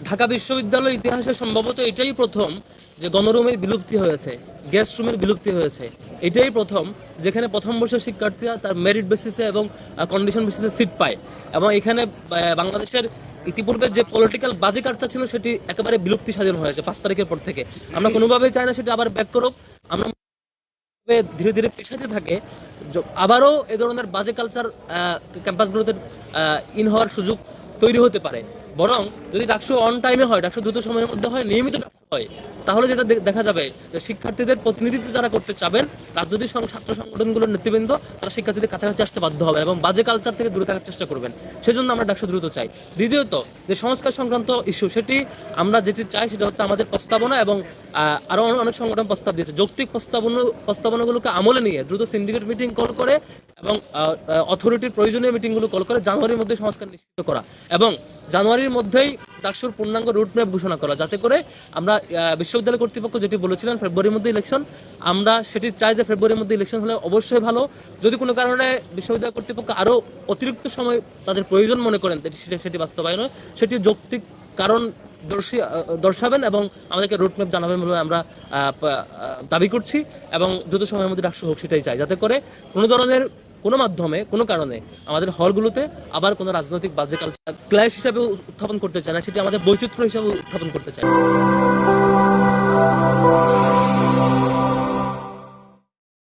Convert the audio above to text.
ঢাকা বিশ্ববিদ্যালয়ের ইতিহাসে সম্ভবত এটাই প্রথম যে গণরুমের বিলুপ্তি হয়েছে, গেস্ট রুমের বিলুপ্তি হয়েছে। এটাই প্রথম যেখানে প্রথম বর্ষের শিক্ষার্থীরা তার মেরিট বেসিসে এবং কন্ডিশন বেসিসে সিট পায়, এবং এখানে বাংলাদেশের ইতিপূর্বে যে পলিটিক্যাল বাজি কার্যা ছিল সেটি একেবারে বিলুপ্তি সাধন হয়েছে 5 তারিখের পর থেকে। আমরা কোনোভাবেই চাই না সেটি আবার ব্যাক করুক। আমরা ধীরে ধীরে পিছাতে থাকে, আবারও এ ধরনের বাজে কালচার ক্যাম্পাসগুলোতে ইন হওয়ার সুযোগ তৈরি হতে পারে। বরং যদি ডাকসু অন টাইমে হয়, ডাকসু দ্রুত সময়ের মধ্যে হয়, নিয়মিত ডাকসু হয়, তাহলে যেটা দেখা যাবে যে শিক্ষার্থীদের প্রতিনিধিত্ব যারা করতে চাবেন, রাজনৈতিক ছাত্র সংগঠনগুলোর নেতৃবৃন্দ, তারা শিক্ষার্থীদের কাছাকাছি আসতে বাধ্য হবে এবং বাজে কালচার থেকে দূরে থাকার চেষ্টা করবেন। সেজন্য আমরা ডাকসু দ্রুত চাই। দ্বিতীয়ত, যে সংস্কার সংক্রান্ত ইস্যু, সেটি আমরা যেটি চাই সেটা হচ্ছে আমাদের প্রস্তাবনা, এবং আরো অনেক সংগঠন প্রস্তাব দিয়েছে, যৌক্তিক প্রস্তাবনাগুলোকে আমলে নিয়ে দ্রুত সিন্ডিকেট মিটিং কল করে এবং অথরিটির প্রয়োজনীয় মিটিংগুলো কল করে জানুয়ারির মধ্যে সংস্কার নিশ্চিত করা, এবং জানুয়ারির মধ্যেই ডাকসুর পূর্ণাঙ্গ রুটম্যাপ ঘোষণা করা, যাতে করে আমরা বিশ্ববিদ্যালয় কর্তৃপক্ষ যেটি বলেছিলেন ফেব্রুয়ারির মধ্যে ইলেকশন, আমরা সেটি চাই যে ফেব্রুয়ারির মধ্যে ইলেকশন হলে অবশ্যই ভালো। যদি কোনো কারণে বিশ্ববিদ্যালয় কর্তৃপক্ষ আরও অতিরিক্ত সময় তাদের প্রয়োজন মনে করেন সেটি বাস্তবায়ন হয়, সেটি যৌক্তিক কারণ দর্শাবেন এবং আমাদেরকে রুটম্যাপ জানাবেন বলে আমরা দাবি করছি, এবং দ্রুত সময়ের মধ্যে ডাকসু হোক সেটাই চাই, যাতে করে কোনো ধরনের কোনো মাধ্যমে কোনো কারণে আমাদের হলগুলোতে আবার কোনো রাজনৈতিক বাজে কালচার ক্লাস হিসাবে উত্থাপন করতে চায় না, সেটি আমাদের বৈচিত্র্য হিসাবে উত্থাপন করতে চায়।